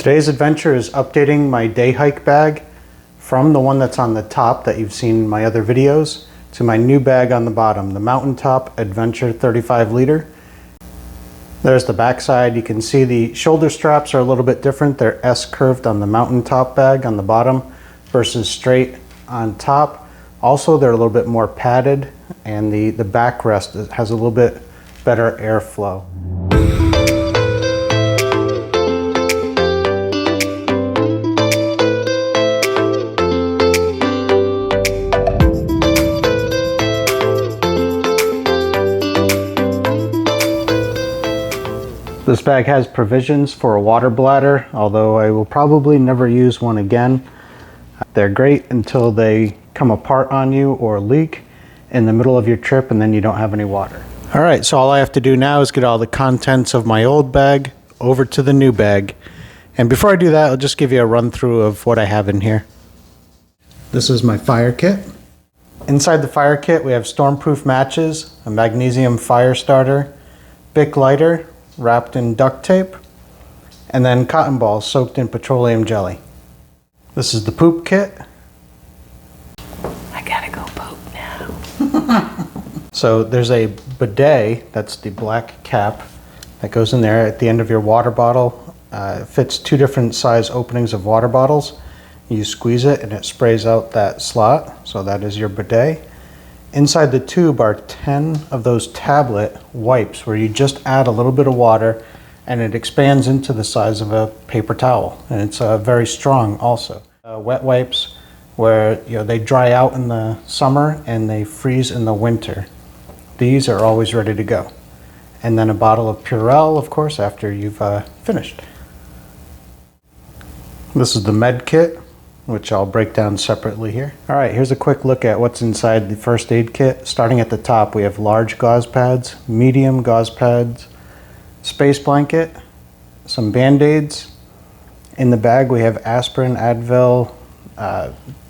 Today's adventure is updating my day hike bag from the one that's on the top that you've seen in my other videos to my new bag on the bottom, the Mountaintop Adventure 35 liter. There's the back side. You can see the shoulder straps are a little bit different. They're S-curved on the Mountaintop bag on the bottom versus straight on top. Also, they're a little bit more padded, and the backrest has a little bit better airflow. This bag has provisions for a water bladder, although I will probably never use one again. They're great until they come apart on you or leak in the middle of your trip and then you don't have any water. All right, so all I have to do now is get all the contents of my old bag over to the new bag. And before I do that, I'll just give you a run through of what I have in here. This is my fire kit. Inside the fire kit, we have stormproof matches, a magnesium fire starter, Bic lighter, wrapped in duct tape, and then cotton balls soaked in petroleum jelly. This is the poop kit. I gotta go poop now. So there's a bidet, that's the black cap, that goes in there at the end of your water bottle. It fits 2 different size openings of water bottles. You squeeze it and it sprays out that slot, so that is your bidet. Inside the tube are 10 of those tablet wipes where you just add a little bit of water and it expands into the size of a paper towel. And it's very strong also. Wet wipes where they dry out in the summer and they freeze in the winter. These are always ready to go. And then a bottle of Purell, of course, after you've finished. This is the med kit, which I'll break down separately here. All right, here's a quick look at what's inside the first aid kit. Starting at the top, we have large gauze pads, medium gauze pads, space blanket, some Band-Aids. In the bag, we have aspirin, Advil,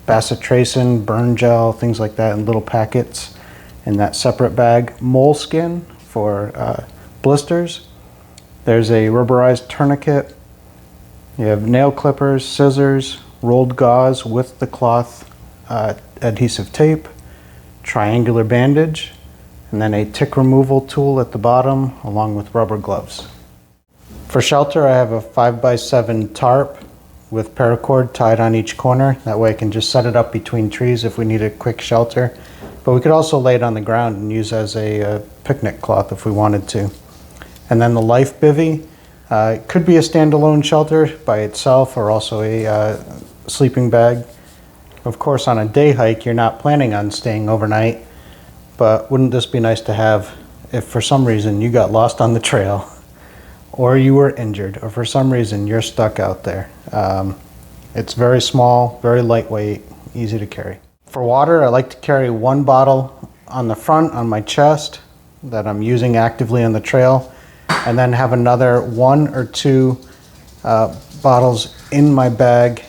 bacitracin, burn gel, things like that in little packets in that separate bag. Moleskin for blisters. There's a rubberized tourniquet. You have nail clippers, scissors, rolled gauze with the cloth adhesive tape, triangular bandage, and then a tick removal tool at the bottom along with rubber gloves. For shelter, I have a 5x7 tarp with paracord tied on each corner. That way I can just set it up between trees if we need a quick shelter. But we could also lay it on the ground and use as a picnic cloth if we wanted to. And then the life bivvy. It could be a standalone shelter by itself or also a sleeping bag. Of course, on a day hike, you're not planning on staying overnight, but wouldn't this be nice to have if for some reason you got lost on the trail or you were injured or for some reason you're stuck out there. It's very small, very lightweight, easy to carry. For water, I like to carry 1 bottle on the front on my chest that I'm using actively on the trail, and then have another 1 or 2 bottles in my bag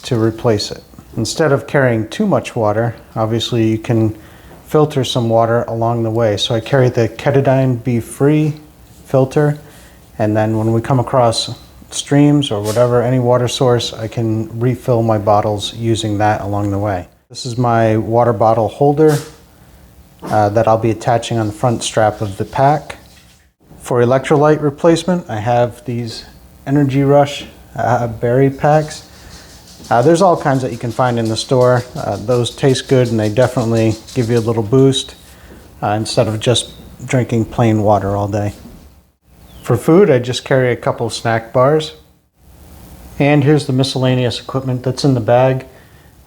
to replace it. Instead of carrying too much water, obviously you can filter some water along the way. So I carry the Ketadine Be Free filter, and then when we come across streams or whatever, any water source, I can refill my bottles using that along the way. This is my water bottle holder that I'll be attaching on the front strap of the pack. For electrolyte replacement, I have these Energy Rush berry packs. There's all kinds that you can find in the store. Those taste good and they definitely give you a little boost instead of just drinking plain water all day. For food, I just carry a couple of snack bars. And here's the miscellaneous equipment that's in the bag.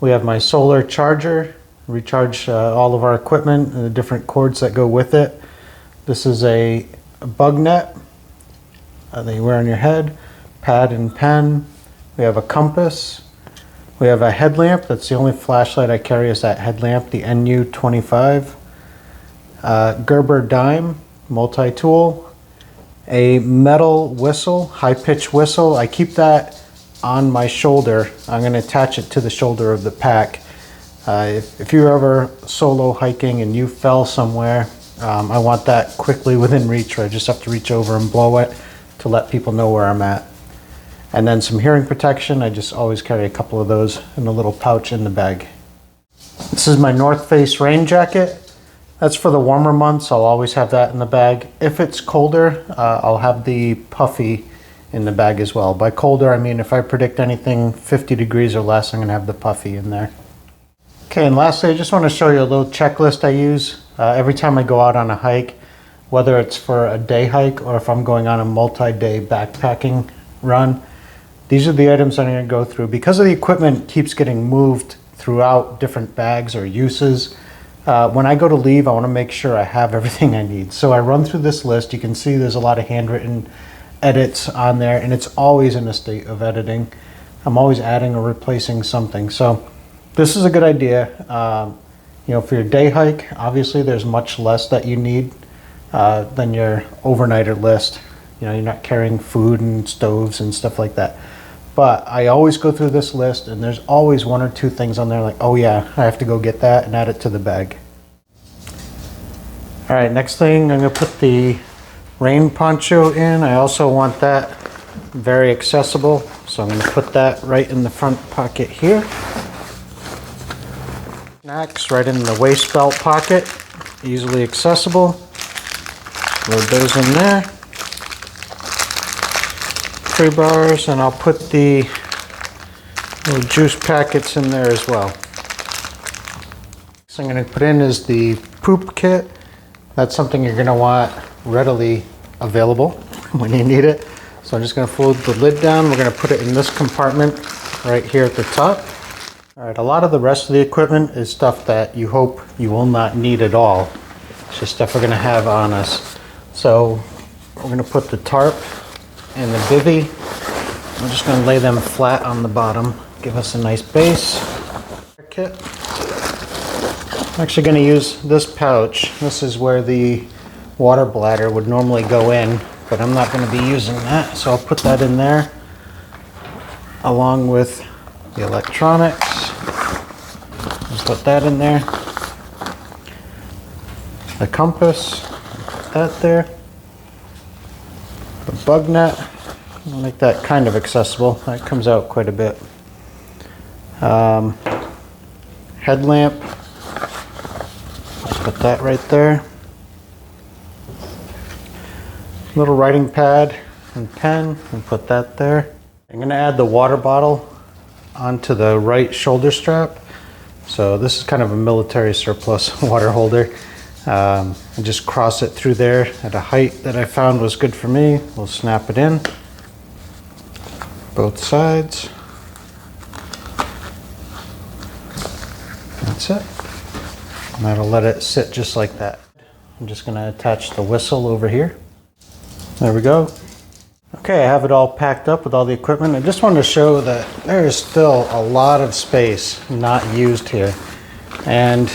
We have my solar charger, recharge all of our equipment and the different cords that go with it. This is a bug net that you wear on your head, pad and pen. We have a compass. We have a headlamp. That's the only flashlight I carry is that headlamp, the NU25. Gerber dime, multi-tool. A metal whistle, high-pitch whistle. I keep that on my shoulder. I'm going to attach it to the shoulder of the pack. If you're ever solo hiking and you fell somewhere, I want that quickly within reach, or I just have to reach over and blow it to let people know where I'm at. And then some hearing protection. I just always carry a couple of those in a little pouch in the bag. This is my North Face rain jacket. That's for the warmer months. I'll always have that in the bag. If it's colder, I'll have the puffy in the bag as well. By colder, I mean if I predict anything 50 degrees or less, I'm gonna have the puffy in there. Okay, and lastly, I just want to show you a little checklist I use every time I go out on a hike, whether it's for a day hike or if I'm going on a multi-day backpacking run. These are the items I'm going to go through. Because of the equipment keeps getting moved throughout different bags or uses, when I go to leave, I want to make sure I have everything I need. So I run through this list. You can see there's a lot of handwritten edits on there, and it's always in a state of editing. I'm always adding or replacing something. So this is a good idea. You know, for your day hike, obviously there's much less that you need than your overnighter list. You know, you're not carrying food and stoves and stuff like that. But I always go through this list, and there's always one or two things on there like, oh yeah, I have to go get that and add it to the bag. All right, next thing, I'm gonna put the rain poncho in. I also want that very accessible, so I'm gonna put that right in the front pocket here. Snacks right in the waist belt pocket, easily accessible. Load those in there. Free bars, and I'll put the little juice packets in there as well. Next thing I'm going to put in is the poop kit. That's something you're going to want readily available when you need it. So I'm just going to fold the lid down. We're going to put it in this compartment right here at the top. All right, a lot of the rest of the equipment is stuff that you hope you will not need at all. It's just stuff we're gonna have on us. So we're gonna put the tarp and the bivvy. I'm just gonna lay them flat on the bottom, give us a nice base. Kit. I'm actually gonna use this pouch. This is where the water bladder would normally go in, but I'm not gonna be using that, so I'll put that in there along with the electronics. Just put that in there. The compass, put that there. The bug net, I'll make that kind of accessible. That comes out quite a bit. Headlamp, put that right there. Little writing pad and pen, and put that there. I'm gonna add the water bottle onto the right shoulder strap. So this is kind of a military surplus water holder. And just cross it through there at a height that I found was good for me. We'll snap it in, both sides. That's it. And that'll let it sit just like that. I'm just gonna attach the whistle over here. There we go. Okay, I have it all packed up with all the equipment. I just wanted to show that there is still a lot of space not used here. And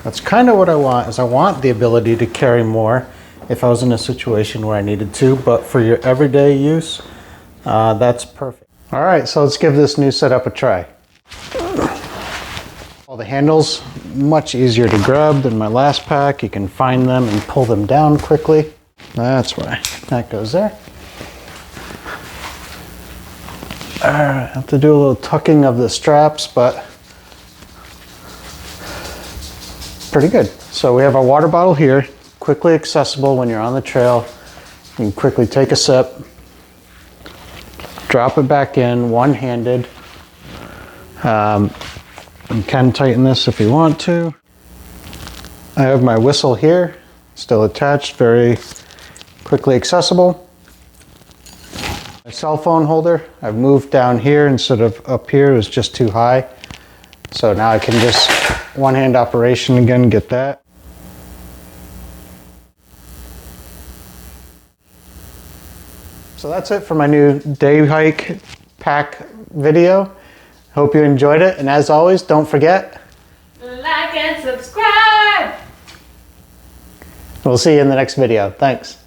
that's kind of what I want, is I want the ability to carry more if I was in a situation where I needed to, but for your everyday use, that's perfect. All right, so let's give this new setup a try. All the handles, much easier to grab than my last pack. You can find them and pull them down quickly. That's why that goes there. All right, I have to do a little tucking of the straps, but pretty good. So we have our water bottle here, quickly accessible when you're on the trail. You can quickly take a sip, drop it back in one-handed. You can tighten this if you want to. I have my whistle here, still attached, very quickly accessible. My cell phone holder, I've moved down here instead of up here, it was just too high. So now I can just one-hand operation again, get that. So that's it for my new day hike pack video. Hope you enjoyed it, and as always, don't forget, like and subscribe. we'll see you in the next video. Thanks.